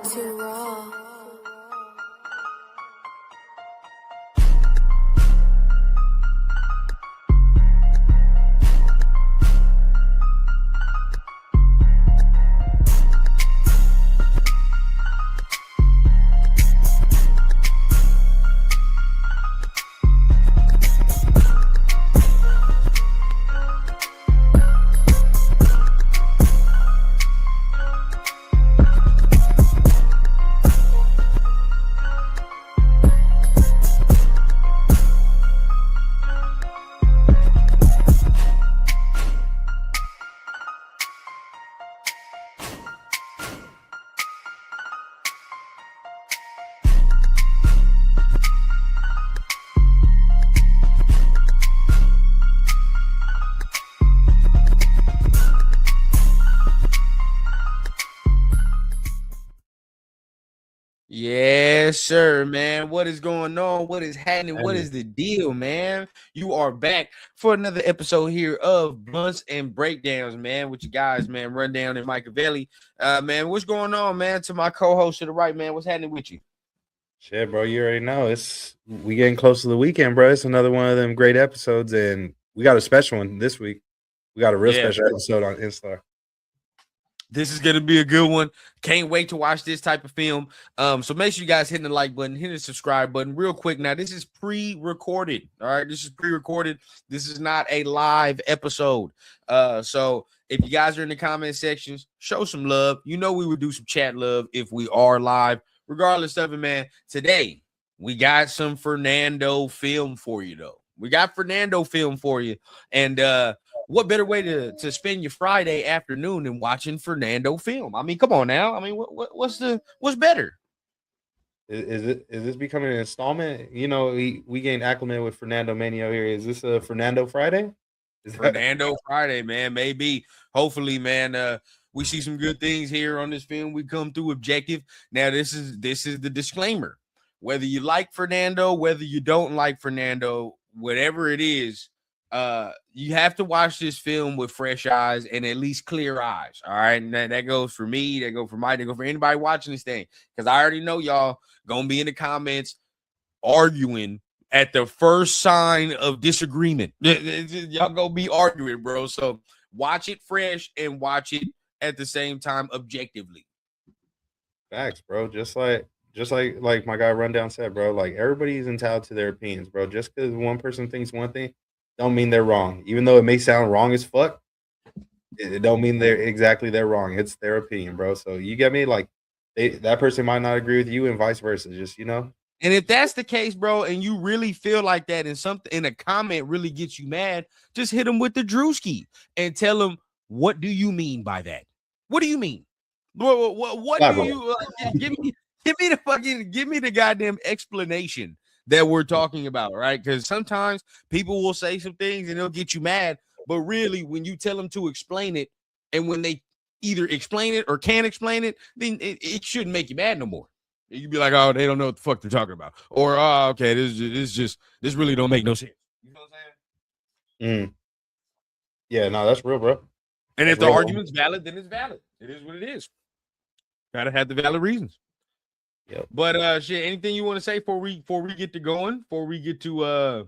Too raw. Yes, sir, man. What is going on? What is happening? What is the deal, man? You are back for another episode here of Blunts and Breakdowns, man, with you guys, man. Rundown and Machiavelli. Man, what's going on, man? To my co-host to the right, man. What's happening with you? Shit, bro, you already know. We getting close to the weekend, bro. It's another one of them great episodes, and we got a special one this week. We got a real special episode on Instar. This is going to be a good one. Can't wait to watch this type of film. So make sure you guys hit the like button, hit the subscribe button real quick. Now, this is pre-recorded. All right, this is pre-recorded. This is not a live episode. So if you guys are in the comment sections, show some love. You know we would do some chat love if we are live. Regardless of it, man, today we got some Fernando film for you, though. We got Fernando film for you. And what better way to spend your Friday afternoon than watching Fernando film? I mean, come on now. I mean, what's better? Is this becoming an installment? You know, we gained acclimated with Fernando Mania here. Is this a Fernando Friday? Fernando Friday, man. Maybe. Hopefully, man. We see some good things here on this film. We come through objective. Now, this is the disclaimer. Whether you like Fernando, whether you don't like Fernando, whatever it is, you have to watch this film with fresh eyes and at least clear eyes. All right. And that goes for me, that goes for Mike, that goes for anybody watching this thing. Because I already know y'all gonna be in the comments arguing at the first sign of disagreement. Y'all gonna be arguing, bro. So watch it fresh and watch it at the same time objectively. Facts, bro. Just like my guy Rundown said, bro. Like, everybody's entitled to their opinions, bro. Just because one person thinks one thing don't mean they're wrong. Even though it may sound wrong as fuck, it don't mean they're wrong. It's their opinion, bro. So you get me? Like, that person might not agree with you and vice versa. Just, you know. And if that's the case, bro, and you really feel like that and something in a comment really gets you mad, just hit them with the Drewski and tell them, what do you mean by that? What do you mean? What do you give me the goddamn explanation that we're talking about, right? Because sometimes people will say some things and they'll get you mad, but really when you tell them to explain it, and when they either explain it or can't explain it, then it shouldn't make you mad no more. You'd be like, oh, they don't know what the fuck they're talking about, or oh, okay, this really don't make no sense. You know what I'm saying? Yeah, no, that's real, bro. And if the argument's valid, then it's valid. It is what it is. Gotta have the valid reasons. Yep. But shit, anything you want to say before we get to going, before we get to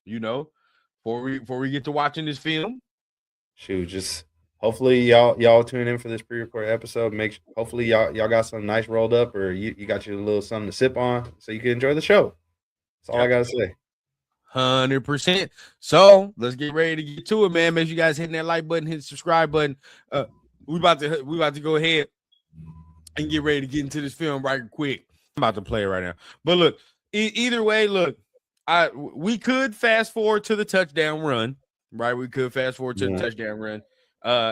before we get to watching this film? Shoot, just hopefully y'all tune in for this pre-recorded episode. Hopefully y'all got something nice rolled up, or you got your little something to sip on so you can enjoy the show. That's all I gotta say. 100%. So let's get ready to get to it, man. Make sure you guys hitting that like button, hit the subscribe button. We about to go ahead and get ready to get into this film right quick. I'm about to play it right now. But look, either way, look, we could fast forward to the touchdown run, right? We could fast forward to the touchdown run.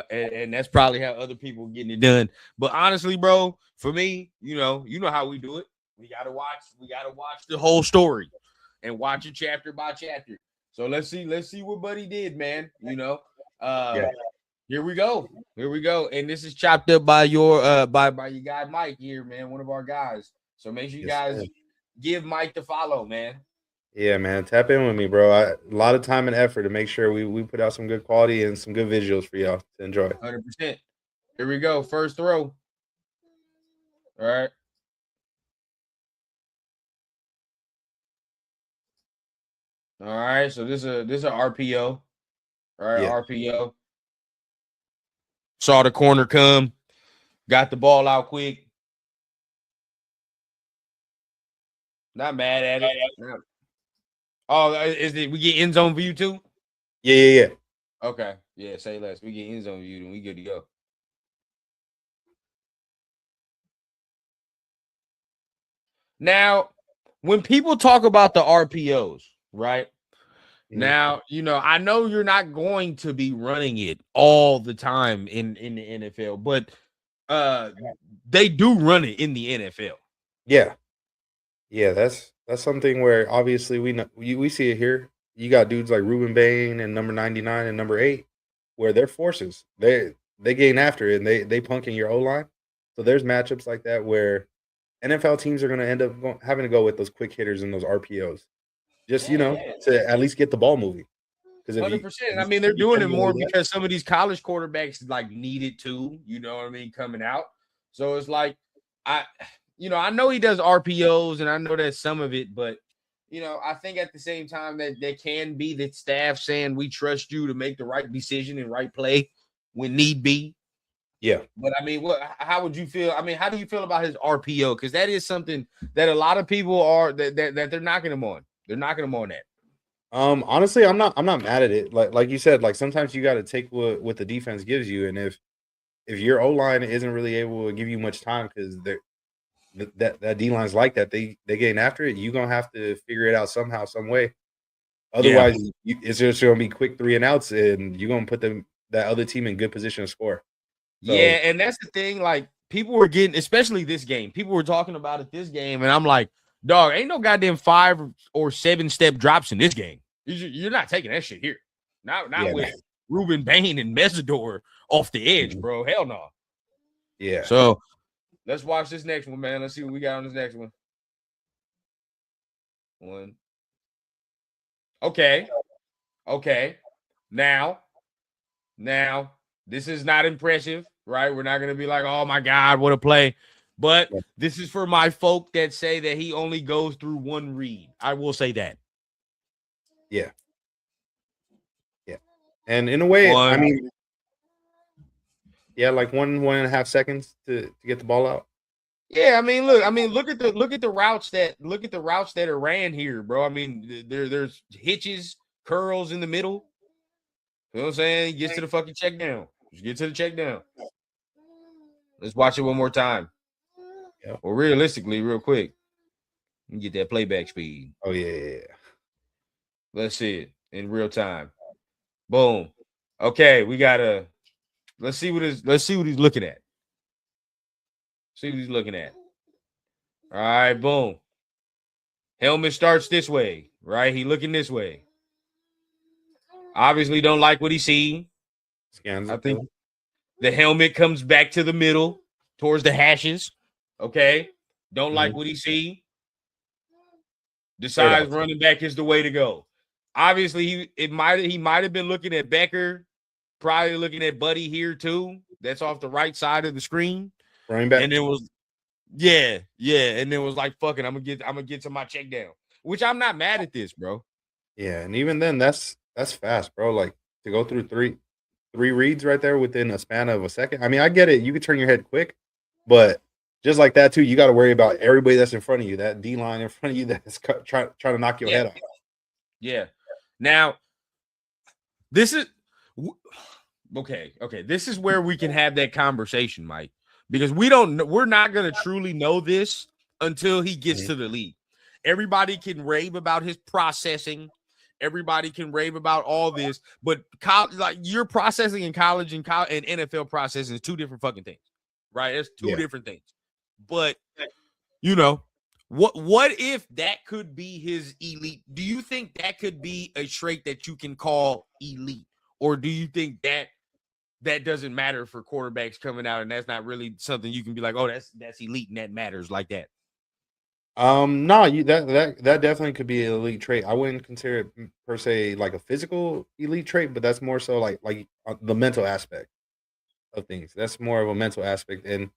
And that's probably how other people are getting it done. But honestly, bro, for me, you know how we do it. We gotta watch the whole story and watch it chapter by chapter. So let's see what Buddy did, man. Here we go. And this is chopped up by your by your guy Mike here, man, one of our guys. So make sure you guys give Mike the follow, man. Yeah, man. Tap in with me, bro. A lot of time and effort to make sure we put out some good quality and some good visuals for y'all to enjoy. 100%. Here we go. First throw. All right. All right, so this is a RPO. All right, Yeah. RPO. Saw the corner come, got the ball out quick. Not mad at it. Oh, is it we get end zone view too? Yeah. Okay, yeah. Say less. We get end zone view, then we good to go. Now, when people talk about the RPOs, right? Mhm. Now, I know you're not going to be running it all the time in the NFL, but uh they do run it in the NFL. Yeah. Yeah, that's something where obviously we know we see it here. You got dudes like Ruben Bain and number 99 and number 8 where they're forces. They gain after it and they punking your O-line. So there's matchups like that where NFL teams are going to end up having to go with those quick hitters and those RPOs. Just, Yeah, to at least get the ball moving. Because if you 100%. if I you mean, they're keep doing it defending more like that, because some of these college quarterbacks like need it too. You know what I mean? Coming out, so it's like I, I know he does RPOs, and I know that's some of it, but I think at the same time that there can be the staff saying we trust you to make the right decision and right play when need be. yeah. But I mean, how would you feel? I mean, how do you feel about his RPO? Because that is something that a lot of people are that they're knocking him on. They're knocking him on that. Honestly, I'm not mad at it. Like you said, like sometimes you got to take what the defense gives you, and if your O line isn't really able to give you much time because that D line's like that, they getting after it, you gonna have to figure it out somehow, some way. Yeah. Otherwise, it's just gonna be quick 3 and outs, and you're gonna put that other team in good position to score. Yeah, So and that's the thing. Like people were getting, especially this game. People were talking about it this game, and I'm like, dog, ain't no goddamn 5 or 7 step drops in this game. You're not taking that shit here. Not yeah, with Ruben Bain and Mesidor off the edge, mhm, bro. Hell no. yeah. So let's watch this next one, man. Let's see what we got on this next one. One. Okay. Okay. Now, now, this is not impressive, right? We're not going to be like, oh my God, what a play. But Yeah. this is for my folk that say that he only goes through one read. I will say that. Yeah, yeah. And in a way, I One. mean, yeah, like 1.5 seconds to get the ball out. Yeah, I mean, look at the routes that are ran here, bro. I mean, there's hitches, curls in the middle. You know what I'm saying? Gets to the fucking check down. Just get to the check down. Let's watch it one more time. Yeah. Or realistically, real quick. You get that playback speed. Oh yeah. Let's see it in real time. Boom. Okay, we gotta let's see what he's looking at. See what he's looking at. All right, boom. Helmet starts this way, right? He looking this way. Obviously, don't like what he see. Scans I the think film. the helmet comes back to the middle towards the hashes. Okay. Don't like Mhm. what he see. Straight Decides out. running back is the way to go. Obviously, he might have been looking at Becker, probably looking at Buddy here too. That's off the right side of the screen. Running back. And it was yeah. And then was like, fuck it, I'm gonna get to my check down. Which I'm not mad at this, bro. Yeah, and even then, that's fast, bro. Like to go through three reads right there within a span of a second. I mean, I get it. You can turn your head quick, but just like that too, you got to worry about everybody that's in front of you. That D line in front of you that's trying to knock your Yeah, head off. yeah. Now, this is okay. This is where we can have that conversation, Mike, because we're not gonna truly know this until he gets Mhm. to the league. Everybody can rave about his processing. Everybody can rave about all this, but like your processing in college and NFL processing is two different fucking things, right? It's two Yeah. different things. But you know, what if that could be his elite? Do you think that could be a trait that you can call elite? Or do you think that doesn't matter for quarterbacks coming out and that's not really something you can be like, oh, that's elite and that matters like that? No, that definitely could be an elite trait. I wouldn't consider it per se like a physical elite trait, but that's more so like the mental aspect of things. That's more of a mental aspect, and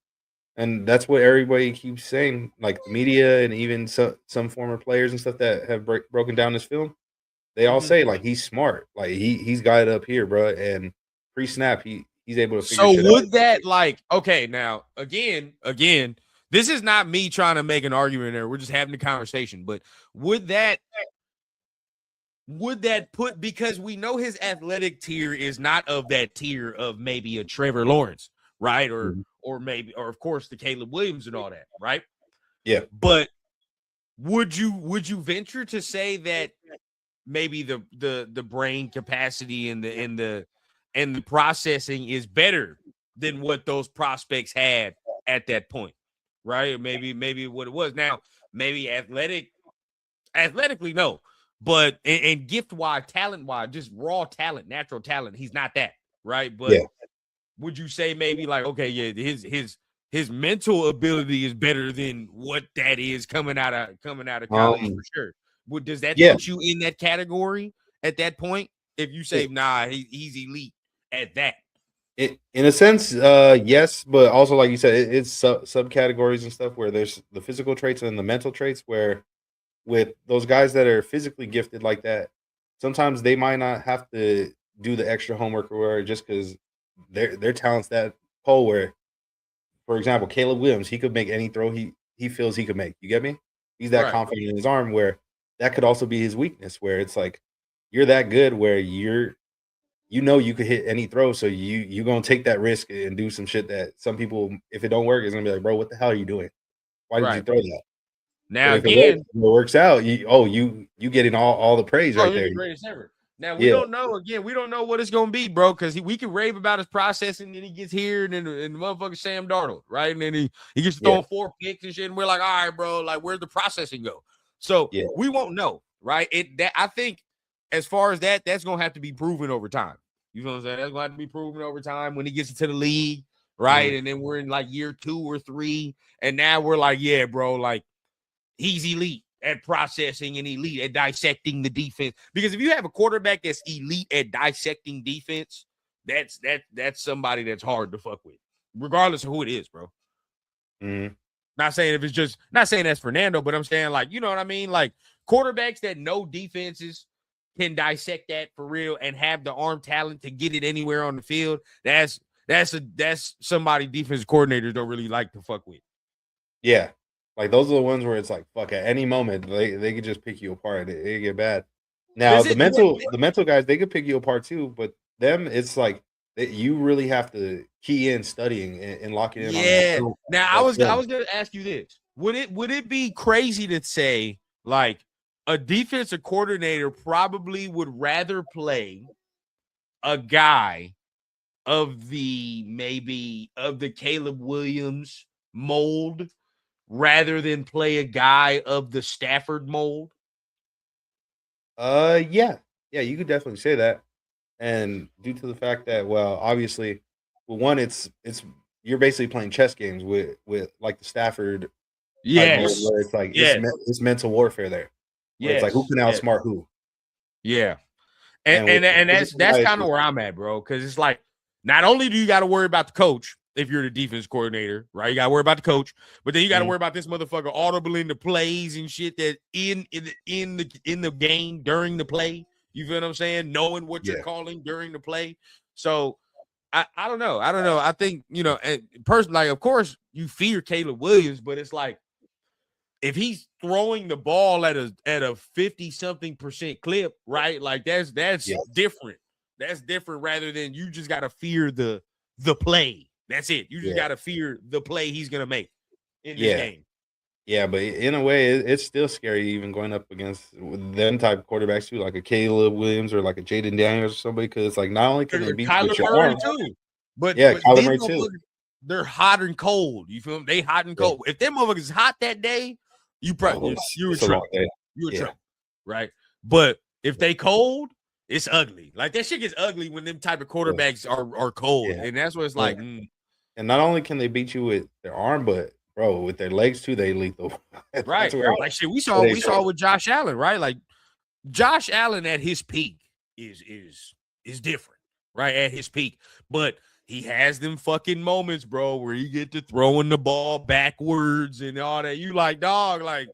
that's what everybody keeps saying, like the media and even some former players and stuff that have broken down this film. they all say like he's smart, like he's got it up here, bro, and pre-snap he's able to figure So shit out. would that okay, now again, this is not me trying to make an argument there. We're just having a conversation. But would that put, because we know his athletic tier is not of that tier of maybe a Trevor Lawrence, right? Or maybe, or of course the Caleb Williams and all that, right? Yeah. But would you venture to say that maybe the brain capacity and the processing is better than what those prospects had at that point, right? Or maybe what it was. Now, maybe athletically, no, but and gift wise, talent wise, just raw talent, natural talent, he's not that, right? But would you say maybe like, okay, yeah, his mental ability is better than what that is coming out of college for sure? Does that put you in that category at that point? If you say, nah, he's elite at that. In a sense, yes, but also like you said, it's subcategories and stuff where there's the physical traits and the mental traits. Where with those guys that are physically gifted like that, sometimes they might not have to do the extra homework or whatever, just because their talent's that whole. Where, for example, Caleb Williams, he could make any throw he feels he could make. You get me? He's that confident in his arm. Where that could also be his weakness. Where it's like you're that good where you could hit any throw, so you gonna take that risk and do some shit that some people, if it don't work, is gonna be like, bro, what the hell are you doing? Why did you throw that? Now but if it works out, you getting all the praise right there. The greatest ever. Now we don't know. Again, we don't know what it's gonna be, bro, because we can rave about his process, and then he gets here, and then the motherfucker Sam Darnold, right? And then he gets throwing 4 picks and shit, and we're like, all right, bro, like where'd the processing go? So we won't know, right? I think as far as that's gonna have to be proven over time. You know what I'm saying? That's gonna have to be proven over time when he gets into the league, right? And then we're in like year 2 or 3, and now we're like, yeah, bro, like he's elite at processing and elite at dissecting the defense. Because if you have a quarterback that's elite at dissecting defense, that's somebody that's hard to fuck with, regardless of who it is, bro. Not saying that's Fernando, but I'm saying, like, you know what I mean? Like quarterbacks that know defenses can dissect that for real and have the arm talent to get it anywhere on the field. That's somebody defensive coordinators don't really like to fuck with. Yeah. Like those are the ones where it's like, fuck, at any moment they could just pick you apart. It get bad. Now the mental guys, they could pick you apart too, but them, it's like you really have to key in studying and locking in on that. Now I was gonna ask you this. Would it be crazy to say like a defensive coordinator probably would rather play a guy of the Caleb Williams mold rather than play a guy of the Stafford mold? Yeah, you could definitely say that. And due to the fact that, well, obviously, one, it's you're basically playing chess games with like the Stafford type mode, where it's like it's mental warfare there. Where it's like who can outsmart who. Yeah. And that's kind of where I'm at, bro. Because it's like, not only do you got to worry about the coach if you're the defense coordinator, right? You got to worry about the coach, but then you got to worry about this motherfucker audibling the plays and shit that in the game during the play. You feel what I'm saying? Knowing what you're calling during the play. So I don't know. I think, you know, personally, like, of course you fear Caleb Williams, but it's like, if he's throwing the ball at a 50-something% clip, right? Like that's different. That's different rather than you just got to fear the play. That's it. You just got to fear the play he's going to make in this game. Yeah, but in a way, it's still scary even going up against them type of quarterbacks too, like a Caleb Williams or like a Jaden Daniels or somebody, because it's like not only can they beat you with your arm, too, but Kyler Murray too. They're hot and cold. You feel me? They hot and cold. If them motherfuckers hot that day, you probably you're in trouble. You're in trouble, right? But if they cold, it's ugly. Like that shit gets ugly when them type of quarterbacks are cold, and that's what it's like. And not only can they beat you with their arm, but bro, with their legs too, they lethal. Right. Like shit, we saw with Josh Allen, right? Like Josh Allen at his peak is different, right? At his peak, but he has them fucking moments, bro, where you get to throwing the ball backwards and all that. You like, dog, like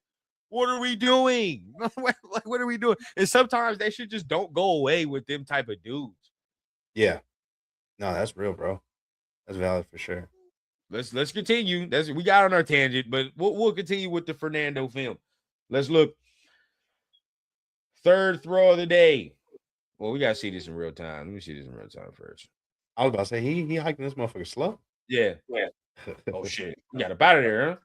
What are we doing? What are we doing? And sometimes they should just don't go away with them type of dudes. Yeah. No, that's real, bro. That's valid for sure. Let's continue. We got on our tangent, but we'll continue with the Fernando film. Let's look. Third throw of the day. Well, we gotta see this in real time. Let me see this in real time first. I was about to say he hiking this motherfucker slow. Yeah. Oh shit. You got up out of there, huh?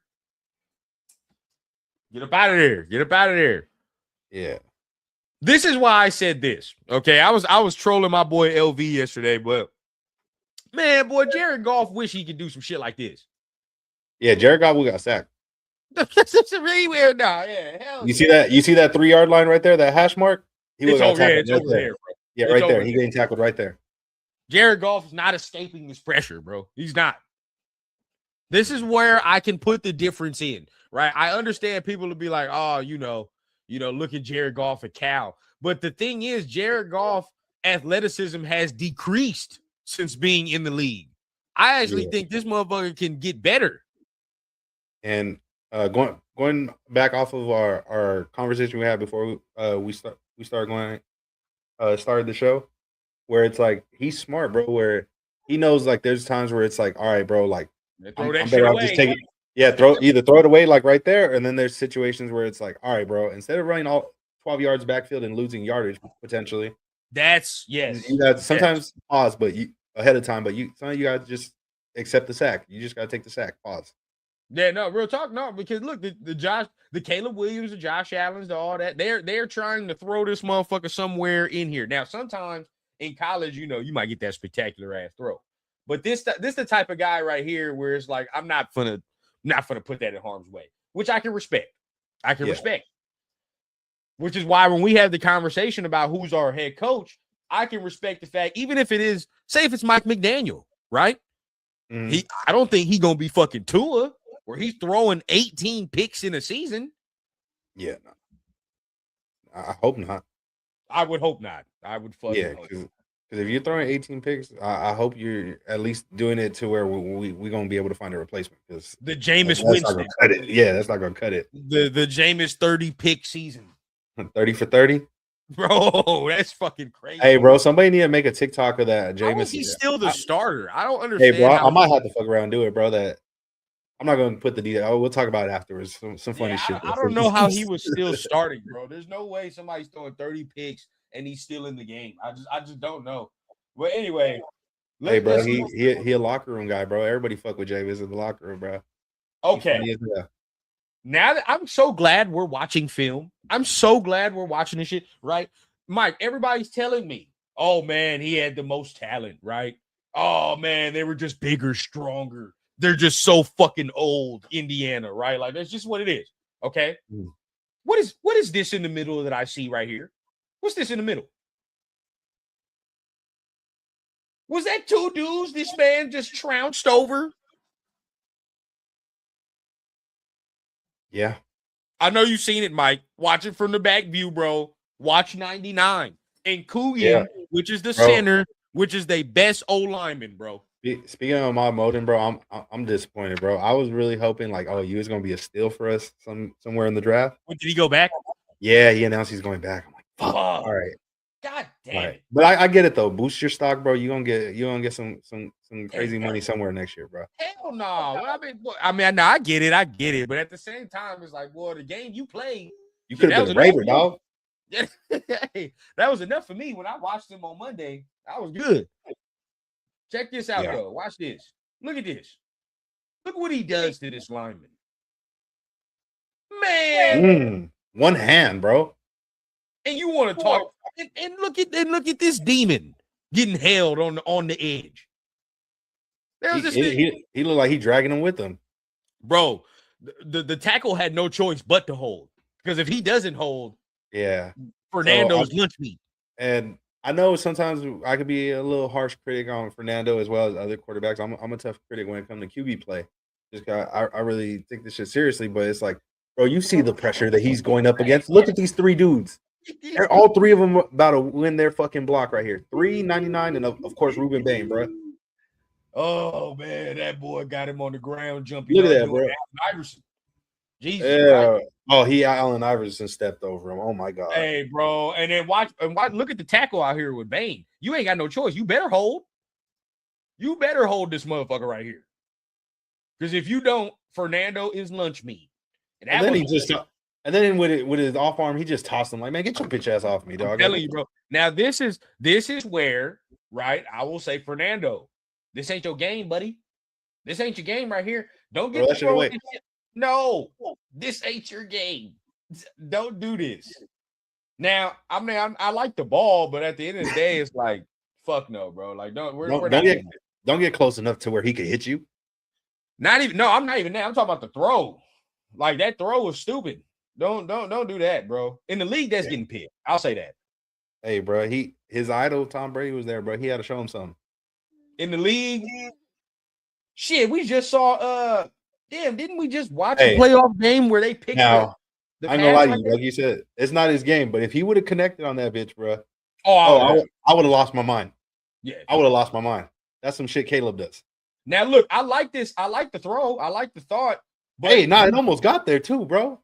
Get up out of there. Get up out of there. Yeah. This is why I said this. Okay. I was trolling my boy LV yesterday, but man, boy, Jared Goff wish he could do some shit like this. Yeah, Jared Goff got sacked. That's really weird now. Yeah. Hell You see that? You see that 3-yard line right there? That hash mark? He it's got over there. tackled It's right over there. there, bro. Yeah, It's right there. over He there. getting tackled right there. Jared Goff is not escaping this pressure, bro. He's not. This is where I can put the difference in, right? I understand people will be like, oh, look at Jared Goff, a cow. But the thing is, Jared Goff athleticism has decreased since being in the league. I actually think this motherfucker can get better. And going back off of our conversation we had before we started the show, where it's like he's smart, bro. Where he knows like there's times where it's like, all right, bro, like Throw I'm that shit better off away. just taking. Yeah, throw it away like right there, and then there's situations where it's like, all right, bro, instead of running all 12 yards backfield and losing yardage potentially, That's yes. you got sometimes pause, but you ahead of time, but sometimes you got to just accept the sack. You just got to take the sack. Pause. Yeah, no, real talk, no, because look, the Caleb Williams, the Josh Allen's, all that, they're trying to throw this motherfucker somewhere in here. Now, sometimes in college, you might get that spectacular ass throw, but this the type of guy right here where it's like I'm not gonna put that in harm's way, which I can respect. Respect. Which is why when we have the conversation about who's our head coach, I can respect the fact, even if it is, say if it's Mike McDaniel, right? Mm-hmm. I don't think he's gonna be fucking Tua, where he's throwing 18 picks in a season. Yeah, no. I hope not. I would hope not. I would fucking hope. Because if you're throwing 18 picks, I hope you're at least doing it to where we're gonna be able to find a replacement. Because the Jameis Winston, cut it. Yeah, that's not gonna cut it. The Jameis 30 pick season. 30 for 30. Bro, that's fucking crazy. Hey, bro, somebody need to make a TikTok of that. Jameis, he's still the starter. I don't understand. Hey, bro, I might have to fuck around and do it, bro. That I'm not going to put the detail. We'll talk about it afterwards. Some funny shit. I don't know how he was still starting, bro. There's no way somebody's throwing 30 picks and he's still in the game. I just don't know. But anyway, hey, bro, he a locker room guy, bro. Everybody fuck with Jameis in the locker room, bro. Okay. Now that I'm so glad we're watching film. I'm so glad we're watching this shit, right? Mike, everybody's telling me, oh man, he had the most talent, right? Oh man, they were just bigger, stronger. They're just so fucking old, Indiana, right? Like that's just what it is. Okay. What is this in the middle that I see right here? What's this in the middle? Was that two dudes this man just trounced over? Yeah. I know you've seen it, Mike. Watch it from the back view, bro. Watch 99. And Coogan, which is the center, which is the best O lineman, bro. Speaking of my Moden, bro, I'm disappointed, bro. I was really hoping like, oh, you was gonna be a steal for us somewhere in the draft. Did he go back? Yeah, he announced he's going back. I'm like, fuck. All right. God damn it. But I get it though. Boost your stock, bro. You're gonna get some crazy money somewhere next year, bro. Hell no. I get it. But at the same time, it's like, boy, the game you played, you could have been a Raider, dog. Hey, that was enough for me when I watched him on Monday. I was good. Check this out, though. Watch this. Look at this. Look what he does to this lineman. Man. One hand, bro. And you want to talk and look at this demon getting held on the edge. He looked like he dragging him with him. Bro, the tackle had no choice but to hold. Because if he doesn't hold, Fernando's lunch meat. And I know sometimes I could be a little harsh critic on Fernando as well as other quarterbacks. I'm a tough critic when it comes to QB play. Just I really take this shit seriously, but it's like, bro, you see the pressure that he's going up against. Look at these three dudes. All three of them about to win their fucking block right here. 399 and of course Ruben Bain, bro. Oh man, that boy got him on the ground jumping. Look at that, bro. Jesus Christ. Yeah. Oh, Allen Iverson stepped over him. Oh my God. Hey, bro. And then watch. Look at the tackle out here with Bane. You ain't got no choice. You better hold. You better hold this motherfucker right here. Because if you don't, Fernando is lunch meat. And then with his off arm, he just tossed him like, man, get your bitch ass off me, dog. I'm telling you, bro. Now this is where, right? I will say, Fernando, this ain't your game, buddy. This ain't your game right here. Don't get thrown. No, this ain't your game. Don't do this. Now, I mean, I like the ball, but at the end of the day, it's like, fuck no, bro. Like, don't get close enough to where he could hit you. I'm not even that. I'm talking about the throw. Like that throw was stupid. Don't do that, bro. In the league, that's getting picked. I'll say that. Hey, bro, his idol Tom Brady was there, bro. He had to show him something. In the league, shit, we just saw. Didn't we just watch a playoff game where they picked? Now, I'm gonna lie to you, like you said, it's not his game. But if he would have connected on that bitch, bro, I would have lost my mind. Yeah, I would have lost my mind. That's some shit Caleb does. Now look, I like this. I like the throw. I like the thought. But hey, it almost got there too, bro.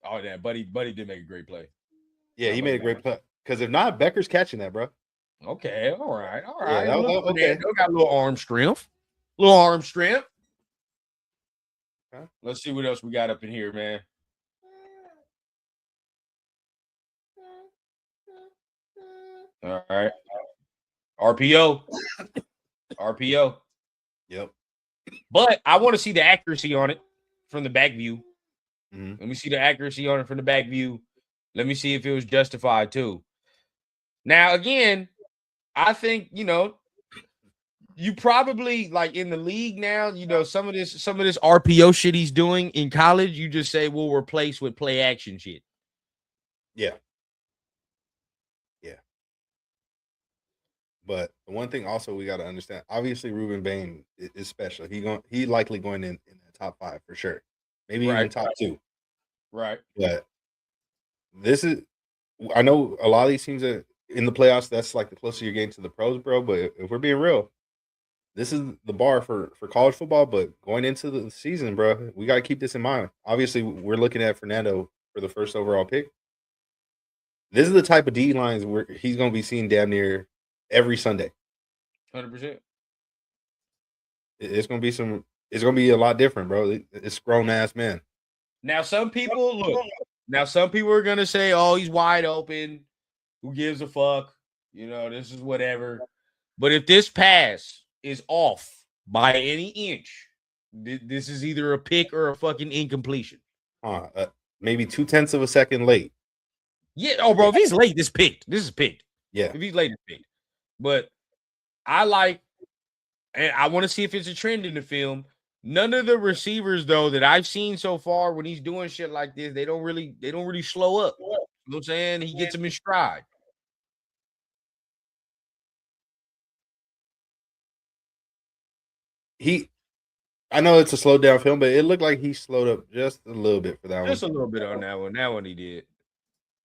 Oh yeah, buddy did make a great play. Yeah, he made a great play. Because if not, Becker's catching that, bro. Okay, all right. Yeah, okay. Got a little arm strength. Okay. Let's see what else we got up in here, man. All right. RPO. Yep. But I want to see the accuracy on it from the back view. Mm-hmm. Let me see the accuracy on it from the back view. Let me see if it was justified too. Now, again, I think, you probably like in the league now, some of this RPO shit he's doing in college, you just say we'll replace with play action shit. Yeah. But the one thing also we got to understand, obviously Ruben Bain is special. He likely going in the top 5 for sure. Maybe even top 2. Right. But I know a lot of these teams are in the playoffs, that's like the closer you're getting to the pros, bro. But if we're being real, this is the bar for college football. But going into the season, bro, we got to keep this in mind. Obviously, we're looking at Fernando for the first overall pick. This is the type of D lines where he's going to be seen damn near every Sunday. 100%. It's going to be a lot different, bro. It's grown ass man. Now, some people are going to say, oh, he's wide open. Who gives a fuck? This is whatever. But if this pass is off by any inch, this is either a pick or a fucking incompletion. Maybe 0.2 of a second late. Yeah. Oh, bro, if he's late, this is picked. Yeah. If he's late, it's picked. But and I want to see if it's a trend in the film. None of the receivers, though, that I've seen so far when he's doing shit like this, they don't really slow up. You know what I'm saying? He gets them in stride. I know it's a slowed down film, but it looked like he slowed up just a little bit for that one. Just a little bit on that one. That one he did.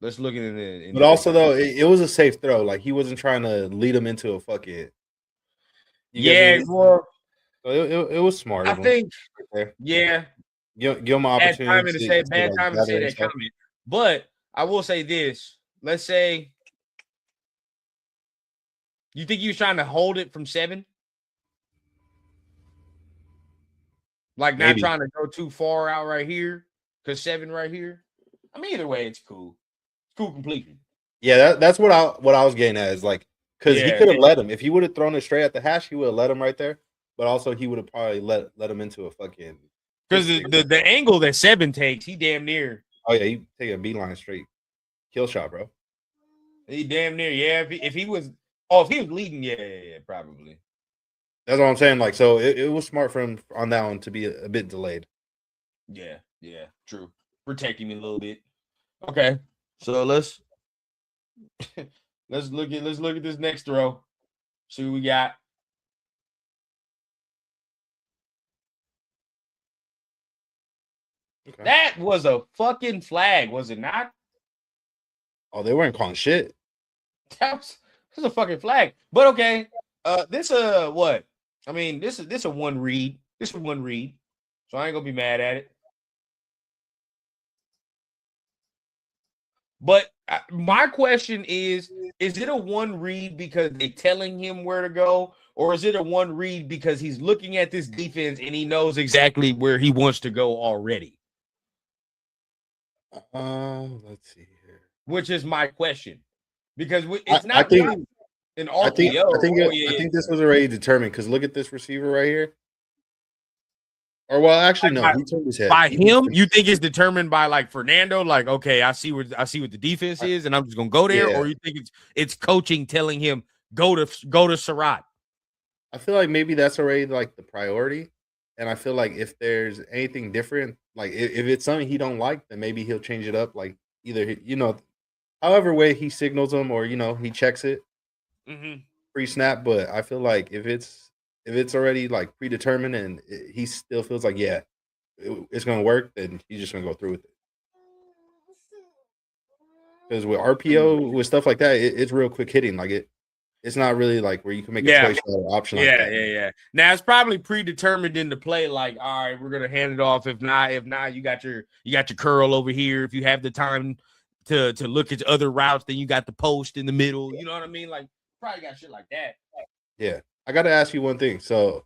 Let's look at it. But also, though, it was a safe throw. Like, he wasn't trying to lead him into a fucking. Well, it was smart. I think. Okay. Yeah. Give him an opportunity. Bad time to say that comment. But I will say this. Let's say. You think he was trying to hold it from 7? Like, not trying to go too far out right here, because 7 right here. I mean, either way, it's cool. It's cool completely. Yeah, that's what I was getting at is like, because he could have let him. If he would have thrown it straight at the hash, he would have let him right there. But also, he would have probably let him into a fucking. Because the angle that 7 takes, he damn near. Oh yeah, he take a beeline straight kill shot, bro. He damn near, yeah. If he was leading, yeah, probably. That's what I'm saying. Like, so it was smart for him on that one to be a bit delayed. Yeah, true. Protecting me a little bit. Okay, so let's look at this next throw. See what we got. Okay. That was a fucking flag, was it not? Oh, they weren't calling shit. That was a fucking flag. But okay, this what? I mean, this is a one read. This is one read, so I ain't gonna be mad at it. But my question is it a one read because they telling him where to go, or is it a one read because he's looking at this defense and he knows exactly where he wants to go already? Let's see here. Which is my question, because it's I not think really an RPO. I think this was already determined because look at this receiver right here. Or well, actually, no, he turned his head. By him, you think it's determined by like Fernando? Like, okay, I see what the defense is, and I'm just gonna go there, or you think it's coaching telling him go to Surratt? I feel like maybe that's already like the priority, and I feel like if there's anything different, like if it's something he don't like, then maybe he'll change it up. Like either however way he signals them, or he checks it pre-snap. But I feel like if it's already like predetermined and he still feels like it's gonna work, then he's just gonna go through with it. Because with RPO with stuff like that, it's real quick hitting. Like it's not really like where you can make a choice or an option like that. Yeah. Now it's probably predetermined in the play. Like, all right, we're gonna hand it off. If not, you got your curl over here. If you have the time to look at other routes, then you got the post in the middle. You know what I mean? Like, probably got shit like that. Yeah, I got to ask you one thing. So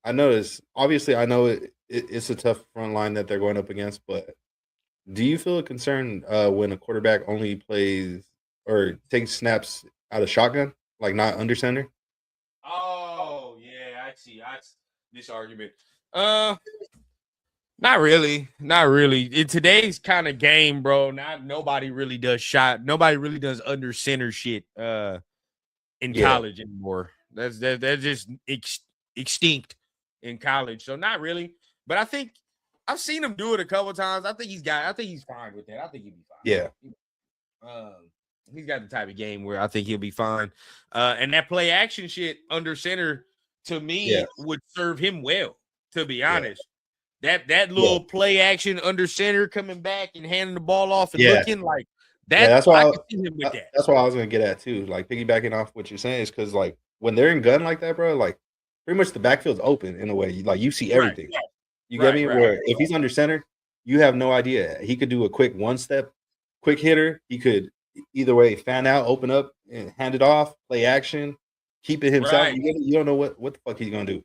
I noticed, obviously, I know it's a tough front line that they're going up against, but do you feel a concern when a quarterback only plays or takes snaps out of shotgun, like not under center? Oh yeah, I see. This argument. Not really. In today's kind of game, bro. Nobody really does under center shit in college anymore. That's just extinct in college. So not really. But I think I've seen him do it a couple times. I think he's fine with that. I think he'll be fine. Yeah. He's got the type of game where I think he'll be fine. And that play action shit under center to me would serve him well, to be honest. That little play action under center coming back and handing the ball off and looking like that. That's why I can see him with that. That's what I was gonna get at too. Like piggybacking off what you're saying is because like when they're in gun like that, bro, like pretty much the backfield's open in a way. Like you see everything. Right. You get me? Where if he's under center, you have no idea. He could do a quick one step, quick hitter. He could either way fan out, open up, and hand it off, play action, keep it himself. Right. You don't know what the fuck he's gonna do.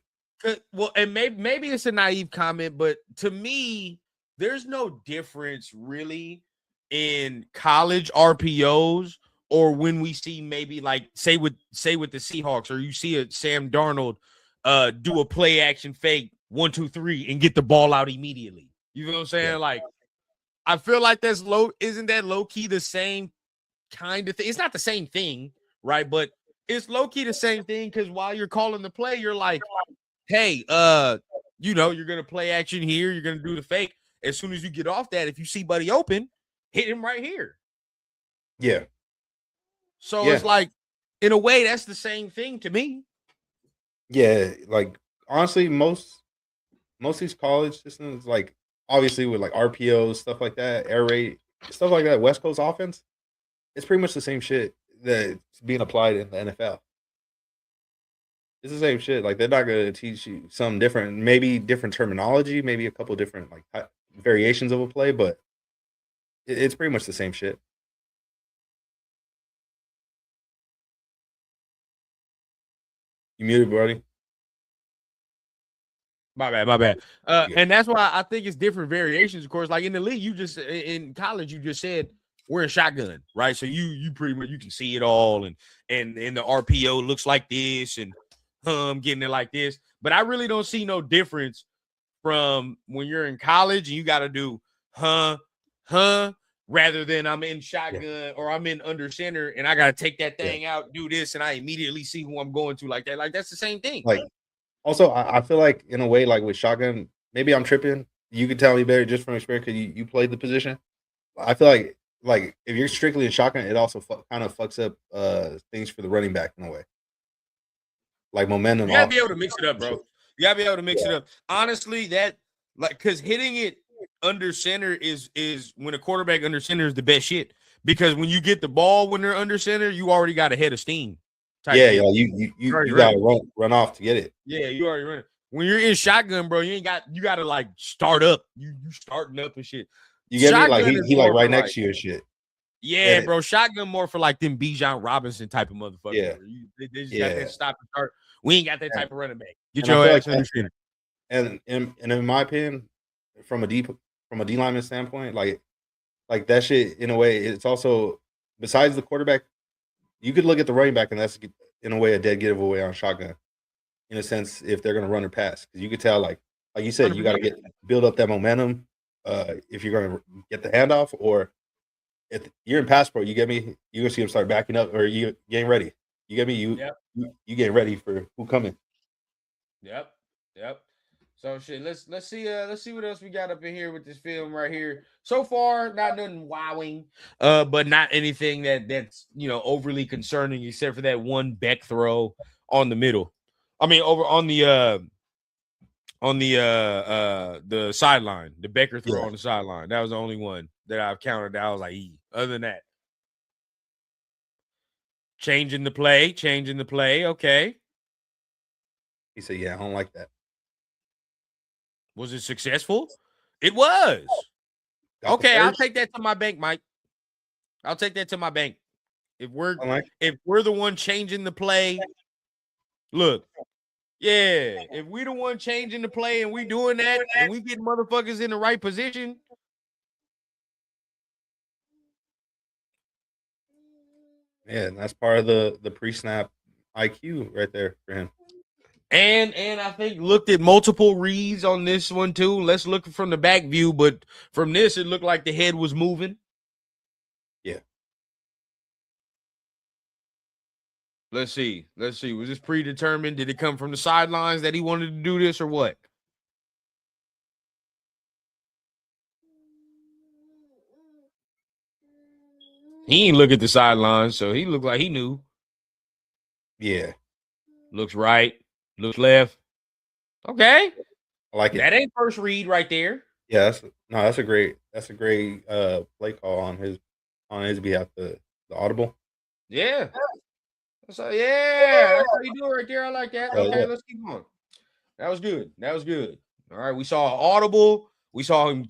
Well, and maybe it's a naive comment, but to me, there's no difference really in college RPOs or when we see maybe like say with the Seahawks, or you see a Sam Darnold do a play action fake 1, 2, 3 and get the ball out immediately. You know what I'm saying? Yeah. Like I feel like isn't that low key the same kind of thing? It's not the same thing, right? But it's low key the same thing because while you're calling the play, you're like, hey, you're gonna play action here, you're gonna do the fake. As soon as you get off that, if you see Buddy open, hit him right here. Yeah. So it's like, in a way, that's the same thing to me. Yeah, like honestly, most of these college systems, like obviously with like RPOs, stuff like that, air raid, stuff like that, West Coast offense, it's pretty much the same shit that's being applied in the NFL. It's the same shit. Like they're not gonna teach you something different, maybe different terminology, maybe a couple different like variations of a play, but it's pretty much the same shit. You muted, buddy. My bad. And that's why I think it's different variations. Of course, like in the league, in college, you just said we're in shotgun, right? So you pretty much you can see it all, and the RPO looks like this, and I'm getting it like this. But I really don't see no difference from when you're in college and you got to do rather than I'm in shotgun or I'm in under center and I got to take that thing out, do this, and I immediately see who I'm going to like that. Like that's the same thing. Like also, I feel like in a way, like with shotgun, maybe I'm tripping. You can tell me better just from experience because you played the position. I feel like if you're strictly in shotgun, it also kind of fucks up things for the running back in a way. Like momentum. You gotta be able to mix it up, bro. You gotta be able to mix it up. Honestly, that because hitting it under center is when a quarterback under center is the best shit. Because when you get the ball when they're under center, you already got a head of steam. Yeah, you gotta run off to get it. Yeah, you already run it. When you're in shotgun, bro, you gotta like start up. You starting up and shit. You get shotgun me? Like he like right next to you and shit. Yeah, bro. Shotgun more for like them Bijan Robinson type of motherfuckers. Yeah. Where they just got that stop and start. We ain't got that type of running back. Get And I your feel ass like under center. and in my opinion, from a D lineman standpoint, like that shit in a way, it's also besides the quarterback, you could look at the running back and that's in a way a dead giveaway on shotgun. In a sense, if they're gonna run or pass, because you could tell, like you said, you got to build up that momentum. If you're gonna get the handoff, or if you're in pass pro, you get me. You're gonna see them start backing up, or you getting ready. You get me. You getting ready for who coming. Yep. So shit, let's see what else we got up in here with this film right here. So far, not nothing wowing, but not anything that's overly concerning, except for that one Beck throw on the middle. I mean, over on the sideline, the Becker throw on the sideline. That was the only one that I've counted. That I was like, other than that, changing the play. Okay. He said, "Yeah, I don't like that." Was it successful? It was. Okay, I'll take that to my bank, Mike. I'll take that to my bank. If we're the one changing the play, look, yeah. If we the one changing the play and we doing that and we get motherfuckers in the right position, yeah, that's part of the pre-snap IQ right there for him. And I think looked at multiple reads on this one too. Let's look from the back view, but from this, it looked like the head was moving. Yeah. Let's see. Was this predetermined? Did it come from the sidelines that he wanted to do this or what? He ain't look at the sidelines, so he looked like he knew. Yeah. Looks right. Looks left. Okay. I like it. That ain't first read right there. Yeah, that's a great play call on his behalf, the audible. Yeah. That's how you do it right there. I like that. Okay, let's keep going. That was good. All right, we saw an audible. We saw him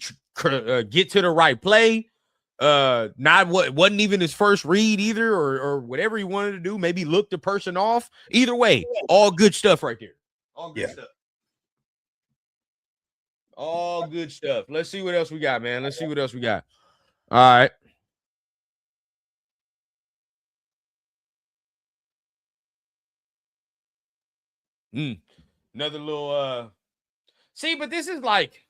get to the right play. Wasn't even his first read either, or whatever he wanted to do. Maybe look the person off. Either way, all good stuff right there. All good stuff. All good stuff. Let's see what else we got, man. All right. Another little see, but this is like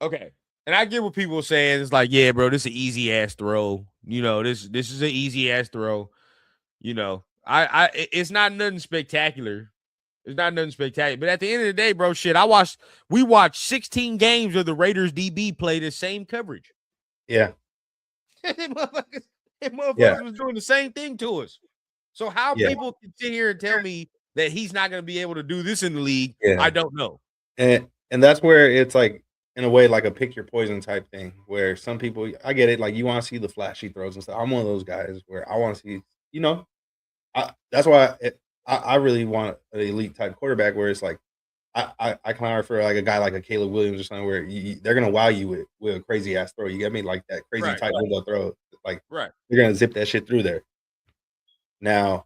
okay. And I get what people are saying. It's like, yeah, bro, this is an easy ass throw. This is an easy ass throw. It's not nothing spectacular. But at the end of the day, bro, shit, we watched 16 games of the Raiders DB play the same coverage. Yeah. motherfuckers was doing the same thing to us. So how people can sit here and tell me that he's not going to be able to do this in the league, I don't know. And that's where it's like, in a way, like a pick your poison type thing, where some people, I get it, like you want to see the flashy throws and stuff. I'm one of those guys where I want to see, that's why I really want an elite type quarterback where it's like, I clamor for like a guy like a Caleb Williams or something where they're gonna wow you with a crazy ass throw. You get me? Like that crazy type window throw. Like they're gonna zip that shit through there. Now,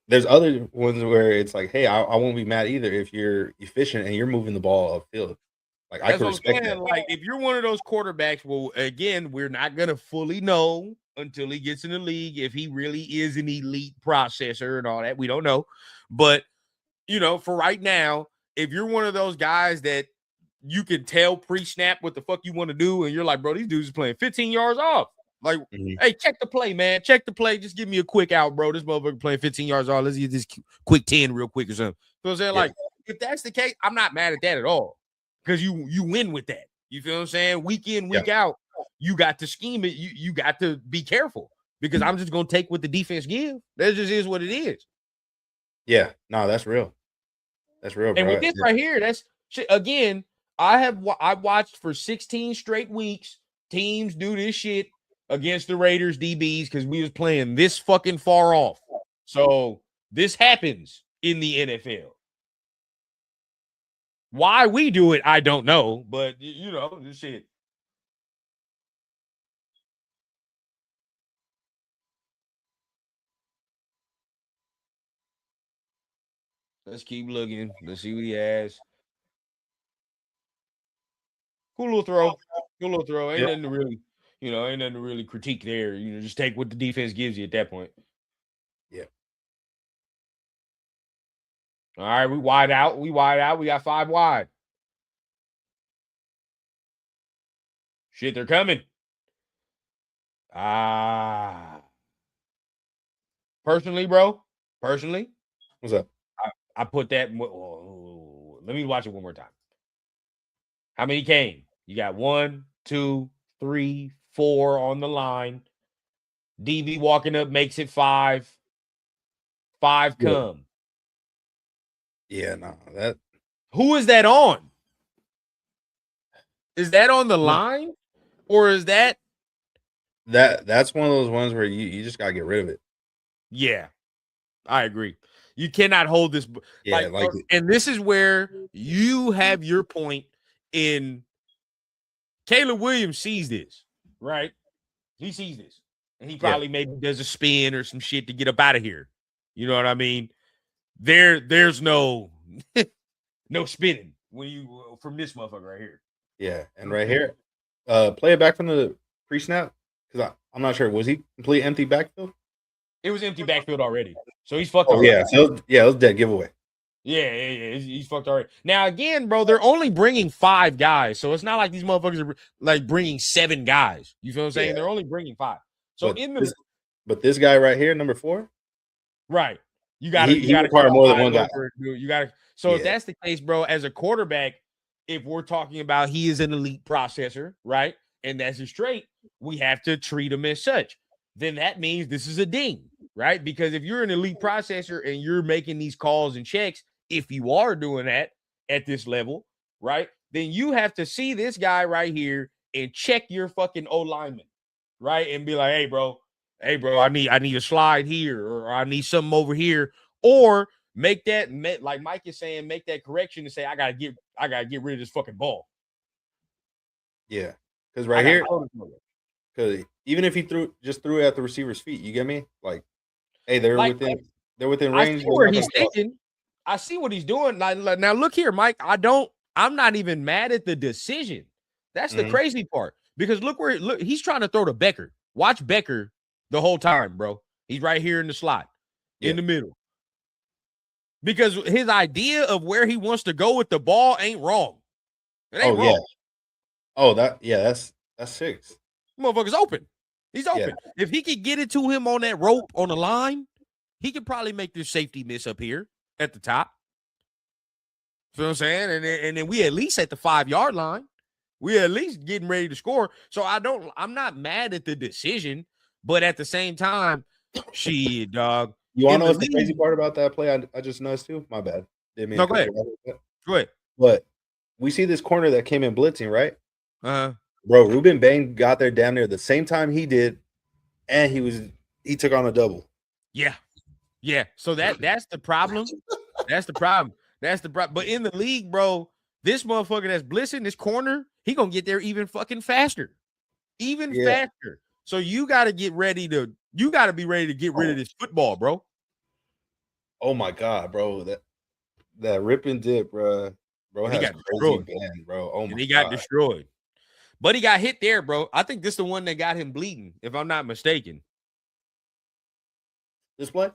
there's other ones where it's like, hey, I won't be mad either if you're efficient and you're moving the ball upfield. Like I can respect that. Like if you're one of those quarterbacks, well, again, we're not gonna fully know until he gets in the league if he really is an elite processor and all that. We don't know, but for right now, if you're one of those guys that you can tell pre-snap what the fuck you want to do, and you're like, bro, these dudes are playing 15 yards off. Like, hey, check the play, man. Check the play. Just give me a quick out, bro. This motherfucker playing 15 yards off. Let's get this quick 10 real quick or something. So I'm saying, like, if that's the case, I'm not mad at that at all. Because you win with that. You feel what I'm saying? Week in, week out, you got to scheme it. You got to be careful. Because I'm just gonna take what the defense give. That just is what it is. Yeah, no, that's real. That's real, bro. And with this right here, that's shit. Again, I watched for 16 straight weeks teams do this shit against the Raiders DBs because we was playing this fucking far off. So this happens in the NFL. Why we do it, I don't know, but this shit. Let's keep looking. Let's see what he has. Cool little throw. Cool little throw. Ain't nothing to really, ain't nothing to really critique there. Just take what the defense gives you at that point. Yeah. All right, we wide out. We got 5 wide. Shit, they're coming. Personally, bro. Personally, What's up? I put that. Let me watch it one more time. How many came? You got 1, 2, 3, 4 on the line. DB walking up makes it 5. 5 come. Yeah, no, that. Who is that on? Is that on the line, or is that? That's one of those ones where you just gotta get rid of it. Yeah, I agree. You cannot hold this. Yeah, and this is where you have your point in. Caleb Williams sees this, right? He sees this, and he probably maybe does a spin or some shit to get up out of here. You know what I mean? There's no no spinning when you from this motherfucker right here. Yeah, and right here, play it back from the pre-snap because I'm not sure. Was he complete empty backfield? It was empty backfield already, so he's fucked. Oh yeah, so it was dead giveaway. Yeah, he's fucked already. Now again, bro, they're only bringing 5 guys, so it's not like these motherfuckers are like bringing 7 guys. You feel what I'm saying? They're only bringing 5. So but this guy right here, number 4, right? You got to require more than one guy. You got to. So if that's the case, bro, as a quarterback, if we're talking about he is an elite processor, right, and that's his trait, we have to treat him as such. Then that means this is a ding, right? Because if you're an elite processor and you're making these calls and checks, if you are doing that at this level, right, then you have to see this guy right here and check your fucking O lineman, right, and be like, hey, bro, I need a slide here, or I need something over here, or make that, like Mike is saying, make that correction and say, I gotta get rid of this fucking ball. Yeah, because right here, because even if he threw it at the receiver's feet, you get me? Like, hey, they're within range. I see where he's thinking. I see what he's doing. Now look here, Mike. I'm not even mad at the decision. That's the crazy part. Because look, he's trying to throw to Becker. Watch Becker the whole time, bro. He's right here in the slot, in the middle. Because his idea of where he wants to go with the ball ain't wrong. It ain't wrong. Oh, that's 6. Motherfucker's open. He's open. Yeah. If he could get it to him on that rope on the line, he could probably make this safety miss up here at the top. You know what I'm saying? And then we at least at the 5-yard line. We at least getting ready to score. So I'm not mad at the decision, but at the same time, shit, dog. You want to know what's the crazy part about that play? I just noticed too. My bad. No, go ahead. Go ahead. But we see this corner that came in blitzing, right? Uh-huh. Bro, Ruben Bain got there down there the same time he did, and he took on a double. Yeah. So that's the problem. That's the problem. But in the league, bro, this motherfucker that's blitzing this corner, he gonna get there even fucking faster. Faster. So you gotta be ready to get rid of this football, bro. Oh my god, bro. That rip and dip, bro. Bro, he got destroyed, bro. Oh my god. And he got destroyed. But he got hit there, bro. I think this is the one that got him bleeding, if I'm not mistaken. This play?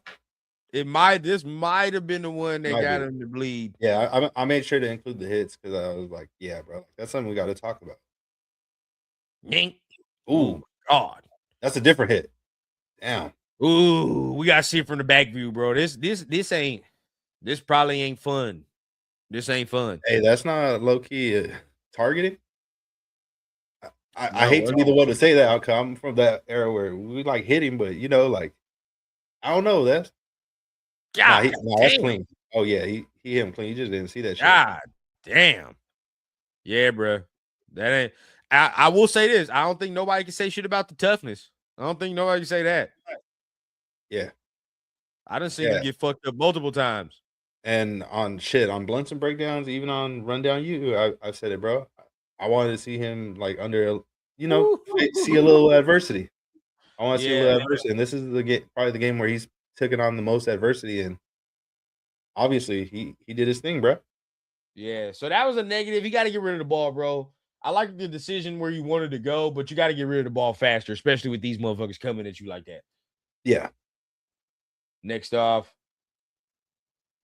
This might have been the one that got him to bleed. Yeah, I made sure to include the hits because I was like, yeah, bro, that's something we got to talk about. Yank. Ooh, God, that's a different hit. Damn. Ooh, we gotta see it from the back view, bro. This probably ain't fun. This ain't fun. Hey, that's not low key targeting. I hate to be the one to say that. I'll come from that era where we like hit him, but like I don't know. That's that's clean. Oh yeah, he hit him clean. You just didn't see that shit. God damn. Yeah, bro. That ain't. I will say this. I don't think nobody can say shit about the toughness. I don't think nobody can say that. Yeah. I done seen him get fucked up multiple times. And on blunts and breakdowns, even on Rundown U, I've said it, bro. I wanted to see him like under, see a little adversity. I want to see a little adversity. And this is probably the game where he's taken on the most adversity. And obviously he did his thing, bro. Yeah, so that was a negative. You got to get rid of the ball, bro. I like the decision where you wanted to go, but you got to get rid of the ball faster, especially with these motherfuckers coming at you like that. Yeah. Next off,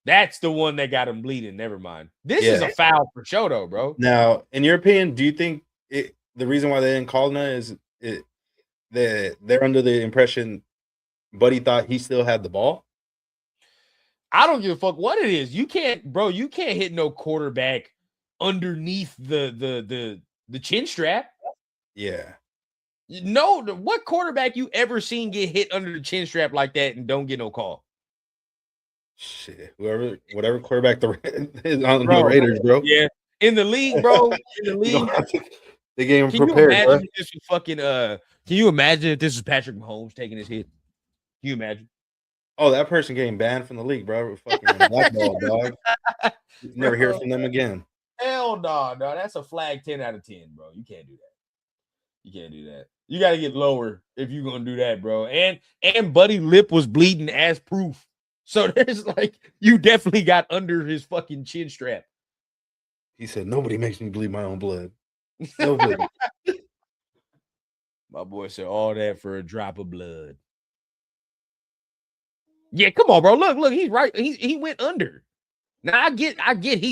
that's the one that got him bleeding. Never mind. This is Yeah. a foul for sure, though, bro. Now, in your opinion, do you think the reason why they didn't call none is that they're under the impression Buddy thought he still had the ball? I don't give a fuck what it is. You can't hit no quarterback underneath the chin strap. Yeah. No, what quarterback you ever seen get hit under the chin strap like that and don't get no call? Shit. Whatever quarterback is on the Raiders, bro. Yeah. In the league, bro. In the league. They gave him Can you prepared, imagine bro. if this was fucking can you imagine if this was Patrick Mahomes taking his hit? Can you imagine? Oh, that person getting banned from the league, bro. Fucking blackball, dog. Never hear from them again. Hell no, no. That's a flag 10 out of 10, bro. You can't do that. You can't do that. You got to get lower if you're gonna do that, bro. And Buddy lip was bleeding as proof. So there's like you definitely got under his fucking chin strap. He said, "Nobody makes me bleed my own blood." Nobody. My boy said all that for a drop of blood. Yeah, come on, bro. Look, he's right. He went under. Now I get he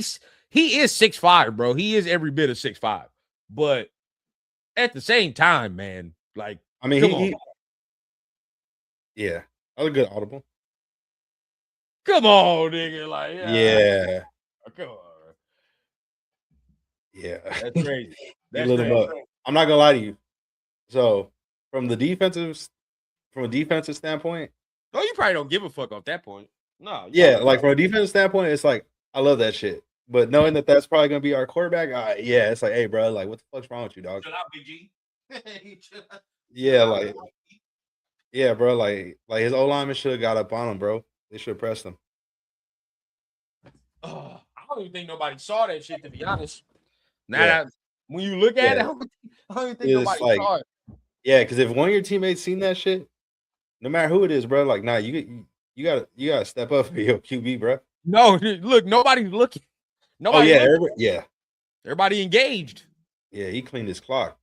is 6'5", bro. He is every bit of 6'5". But at the same time, man, like I mean, come on. Yeah. That was a good audible. Come on, nigga. Like, yeah. Come on. Yeah. That's crazy. That's crazy. Up. I'm not gonna lie to you. So from a defensive standpoint. Oh, you probably don't give a fuck off that point. No. Yeah, like from a defensive standpoint, it's like I love that shit. But knowing that that's probably gonna be our quarterback, yeah, it's like, hey, bro, like, what the fuck's wrong with you, dog? Chill out, Big G. Yeah, like, yeah, bro, like his O lineman should have got up on him, bro. They should have pressed him. I don't even think nobody saw that shit, to be honest. Now, when you look at it, I don't even think nobody saw it. Yeah, because if one of your teammates seen that shit, no matter who it is, bro, like, nah, you gotta step up for your QB, bro. No, look, nobody's looking. Nobody. Everybody engaged. Yeah, he cleaned his clock.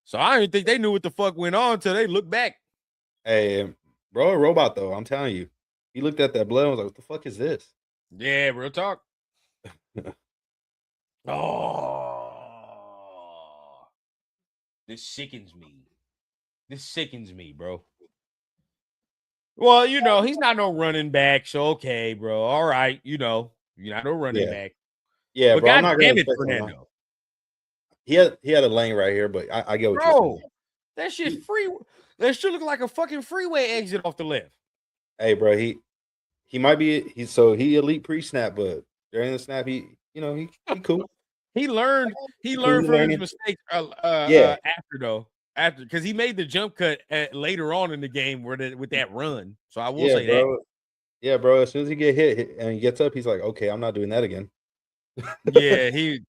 So I didn't think they knew what the fuck went on until they looked back. Hey, bro, a robot though. I'm telling you, he looked at that blood and was like, "What the fuck is this?" Yeah, real talk. This sickens me, bro. Well, he's not no running back, so okay, bro. All right, you're not no running back. Yeah, but bro. God damn it, Fernando. He had a lane right here, but I get what you're saying. That shit's free. That shit look like a fucking freeway exit off the left. Hey, bro, he might be he elite pre-snap, but during the snap, he cool. He learned from his mistakes after because he made the jump cut later on in the game with that run. So I will say that. Yeah, bro. As soon as he get hit and he gets up, he's like, okay, I'm not doing that again. Yeah, he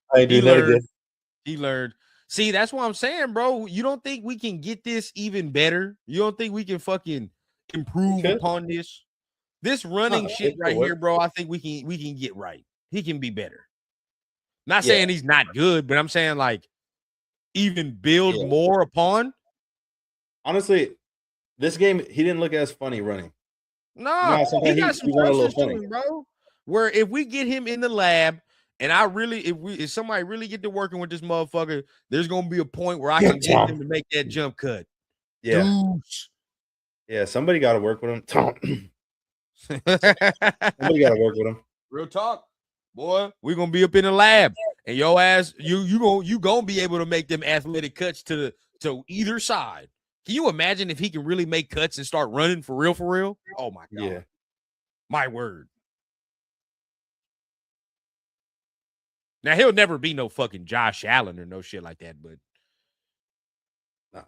learned. See, that's what I'm saying, bro. You don't think we can get this even better? You don't think we can fucking improve upon this? This running shit right here, bro, I think we can get right. He can be better. Not saying he's not good, but I'm saying like even build more upon. Honestly, this game he didn't look as funny running. No, he got some pressure to him, bro. Where if we get him in the lab, and if somebody really get to working with this motherfucker, there's gonna be a point where I can get him to make that jump cut. Yeah, dudes. Yeah, somebody got to work with him. Somebody got to work with him. Real talk, boy. We're gonna be up in the lab, and your ass, you gonna be able to make them athletic cuts to either side. Can you imagine if he can really make cuts and start running for real? Oh my god! Yeah, my word. Now he'll never be no fucking Josh Allen or no shit like that, but nah.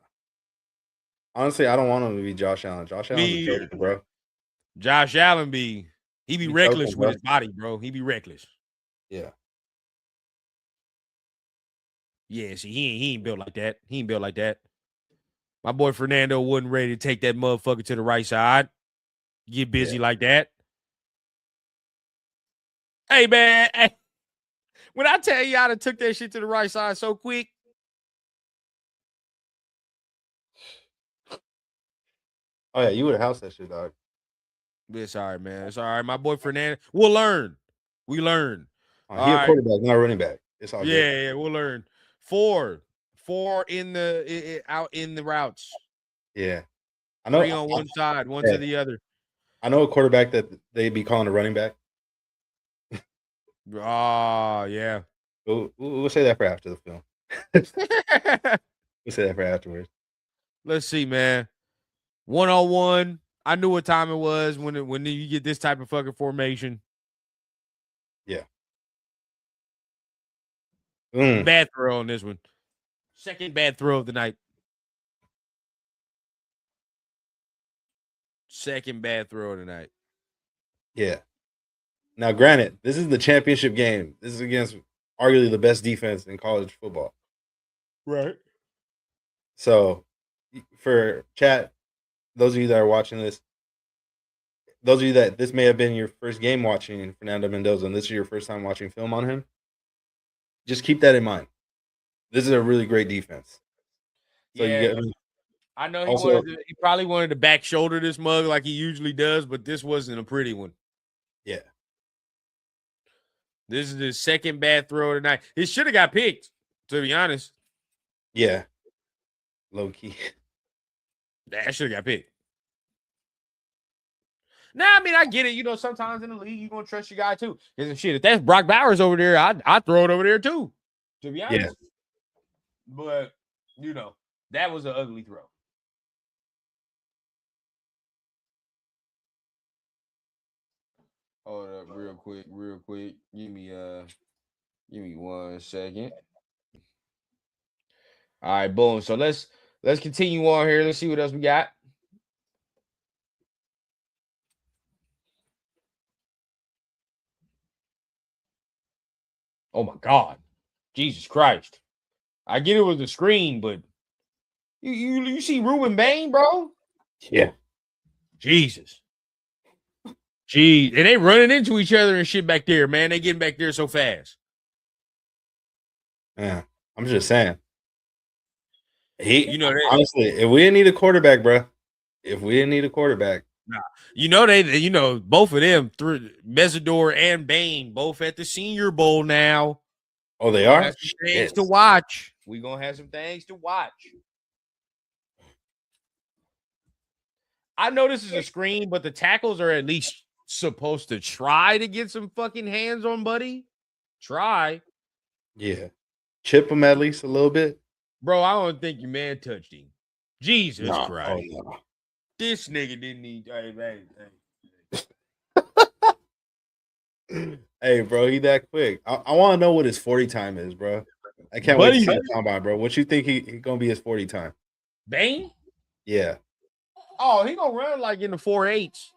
Honestly, I don't want him to be Josh Allen. Josh Allen's a joker, bro. Josh Allen he be reckless with his body, bro. He be reckless. Yeah. Yeah, see, he ain't built like that. He ain't built like that. My boy Fernando wasn't ready to take that motherfucker to the right side. Get busy like that. Hey, man. Hey, when I tell you I took that shit to the right side so quick. Oh, yeah, you would have housed that shit, dog. It's all right, man. It's all right. My boy Fernando. We'll learn. We learn. All He a right. quarterback, not a running back. It's all good. Yeah, we'll learn. Four in the out in the routes. Yeah. I know. 3 on one side, one to the other. I know a quarterback that they be calling a running back. Oh, yeah. We'll say that for after the film. We'll say that for afterwards. Let's see, man. 1-on-1. I knew what time it was when you get this type of fucking formation. Yeah. Bad throw on this one. Second bad throw of the night. Second bad throw of the night. Yeah. Now, granted, this is the championship game. This is against arguably the best defense in college football. Right. So, for chat, those of you that are watching this, those of you that this may have been your first game watching Fernando Mendoza, and this is your first time watching film on him, just keep that in mind. This is a really great defense. So yeah, I know he probably wanted to back shoulder this mug like he usually does, but this wasn't a pretty one. Yeah. This is his second bad throw tonight. He should have got picked, to be honest. Yeah. Low key. That should have got picked. Nah, I mean, I get it. You know, sometimes in the league, you're going to trust your guy, too. Because shit, if that's Brock Bowers over there, I'd throw it over there, too, to be honest. Yeah. But, you know, that was an ugly throw. Hold up real quick. Give me 1 second. All right, boom. So let's continue on here. Let's see what else we got. Oh my God. Jesus Christ. I get it with the screen, but you see Ruben Bain, bro? Yeah. Jesus. Jeez. And they running into each other and shit back there, man. They getting back there so fast. Yeah. I'm just saying. Honestly, if we didn't need a quarterback, bro. If we didn't need a quarterback. Nah. Both of them, through Mesidor and Bain, both at the Senior Bowl now. Oh, they are? Things to watch. We're going to have some things to watch. I know this is a screen, but the tackles are at least supposed to try to get some fucking hands on Buddy. Try. Yeah. Chip him at least a little bit. Bro, I don't think your man touched him. Jesus Christ. Oh, no. This nigga didn't need. Hey. Hey, bro, he that quick. I want to know what his 40 time is, bro. I can't wait to see the combine, bro. What you think he gonna be his 40 time? Bane? Yeah. Oh, he gonna run like in the 4.8s.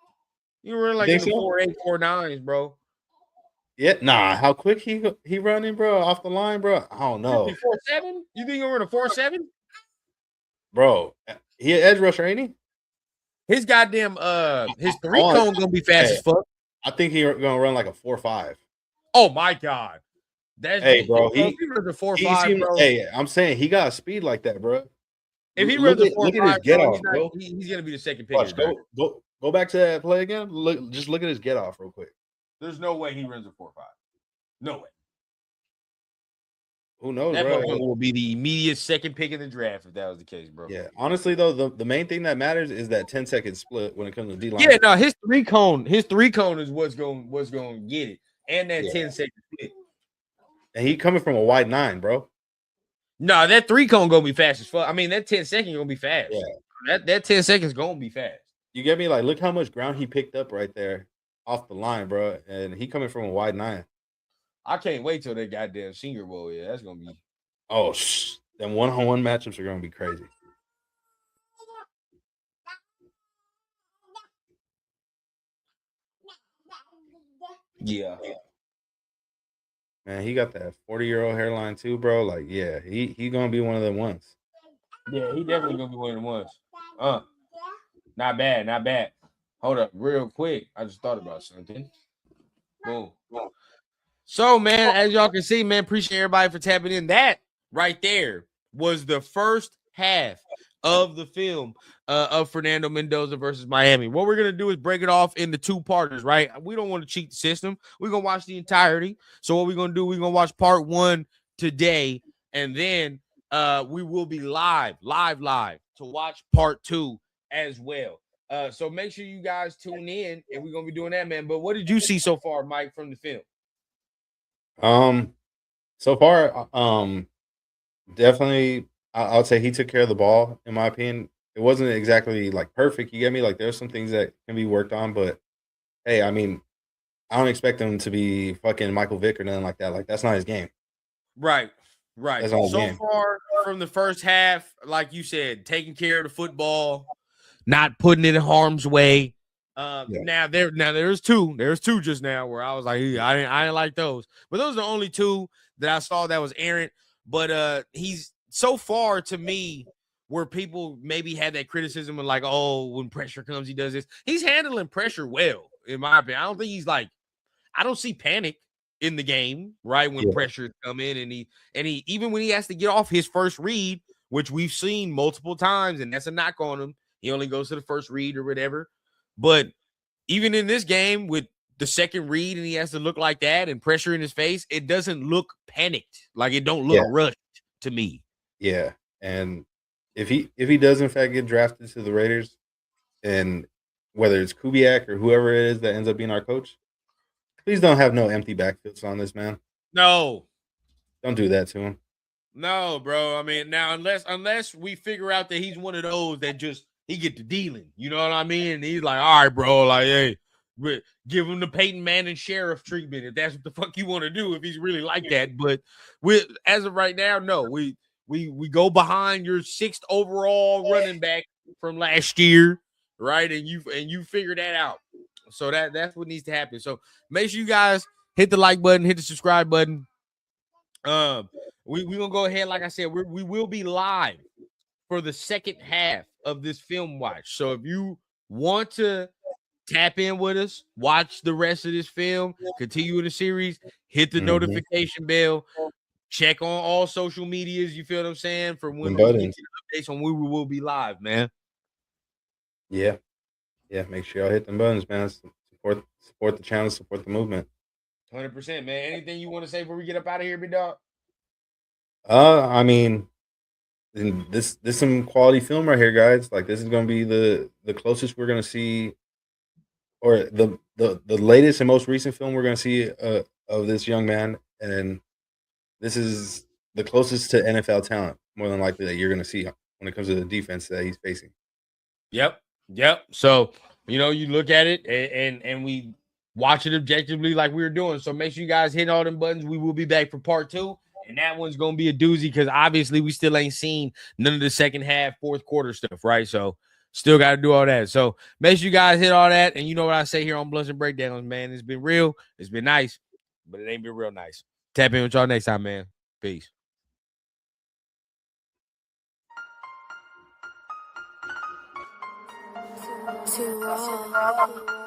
He run like in the 4.8, 4.9s, bro. Yeah, nah. How quick he running, bro? Off the line, bro. I don't know. 4.7? You think he'll run a 4.7? Bro, he an edge rusher, ain't he? His goddamn his 3-cone gonna be fast as fuck. I think he's gonna run like a 4.5. Oh my God. Hey, bro, he runs a 4.5, bro. Hey, I'm saying he got speed like that, bro. If he runs a 4.5, look at his get off, bro. He's gonna be the second pick. Watch, go back to that play again. Look at his get off real quick. There's no way he runs a 4.5. No way. Who knows, that bro? That will be the immediate second pick in the draft if that was the case, bro. Yeah, honestly though, the main thing that matters is that 10-second split when it comes to D line. Yeah, no, his 3-cone is what's gonna get it, and that 10-second split. And he coming from a wide 9, bro. No, that 3-cone gonna be fast as fuck. I mean, that 10-second gonna be fast. Yeah. That 10 seconds gonna be fast. You get me? Like, look how much ground he picked up right there off the line, bro. And he coming from a wide 9. I can't wait till that goddamn Senior Bowl. Yeah, that's gonna be. Oh, them one-on-one matchups are gonna be crazy. Yeah. Man, he got that 40-year-old hairline too, bro. Like, yeah, he gonna be one of them ones. Yeah, he definitely gonna be one of them ones. Not bad. Hold up, real quick. I just thought about something. Boom. So, man, as y'all can see, man, appreciate everybody for tapping in. That right there was the first half of the film of Fernando Mendoza versus Miami. What we're going to do is break it off into two parters, right? We don't want to cheat the system. We're going to watch the entirety. So what we're going to do, we're going to watch part 1 today, and then we will be live to watch part 2 as well. So make sure you guys tune in, and we're going to be doing that, man. But what did you see so far, Mike, from the film? So far, definitely, I would say he took care of the ball. In my opinion, it wasn't exactly like perfect. You get me? Like there's some things that can be worked on, but hey, I mean, I don't expect him to be fucking Michael Vick or nothing like that. Like that's not his game. Right. That's not his So game. far from the first half, like you said, taking care of the football, not putting it in harm's way. Yeah. Now there's two. There's two just now where I was like, I didn't like those. But those are the only two that I saw that was errant. But he's so far to me where people maybe had that criticism of like, oh, when pressure comes, he does this. He's handling pressure well, in my opinion. I don't think he's like, I don't see panic in the game, right? When pressure come in, and he even when he has to get off his first read, which we've seen multiple times, and that's a knock on him. He only goes to the first read or whatever. But even in this game with the second read and he has to look like that and pressure in his face, it doesn't look panicked. Like it don't look rushed to me. Yeah. And if he does in fact get drafted to the Raiders, and whether it's Kubiak or whoever it is that ends up being our coach, please don't have no empty backfields on this man. No. Don't do that to him. No, bro. I mean, now unless we figure out that he's one of those that just he get to dealing, you know what I mean? And he's like, all right, bro, like, hey, give him the Peyton Manning sheriff treatment if that's what the fuck you want to do, if he's really like that. But we, as of right now, no, we go behind your 6th overall running back from last year, right? And you figure that out. So that's what needs to happen. So make sure you guys hit the like button, hit the subscribe button. We gonna go ahead, like I said, we will be live for the second half of this film watch. So if you want to tap in with us, watch the rest of this film, continue the series, hit the notification bell, check on all social medias. You feel what I'm saying? For when we get to the updates on when we will be live, man. Yeah. Make sure y'all hit them buttons, man. Support the channel, support the movement. 100%, man. Anything you want to say before we get up out of here, big dog? I mean, this some quality film right here, guys. Like this is gonna be the closest we're gonna see, or the latest and most recent film we're gonna see of this young man, and this is the closest to NFL talent, more than likely, that you're gonna see when it comes to the defense that he's facing. Yep. So, you look at it and we watch it objectively like we were doing. So make sure you guys hit all them buttons. We will be back for part 2. And that one's going to be a doozy because obviously we still ain't seen none of the second half, fourth quarter stuff, right? So still got to do all that. So make sure you guys hit all that. And you know what I say here on Blunts and Breakdowns, man. It's been real. It's been nice, but it ain't been real nice. Tap in with y'all next time, man. Peace. Too raw.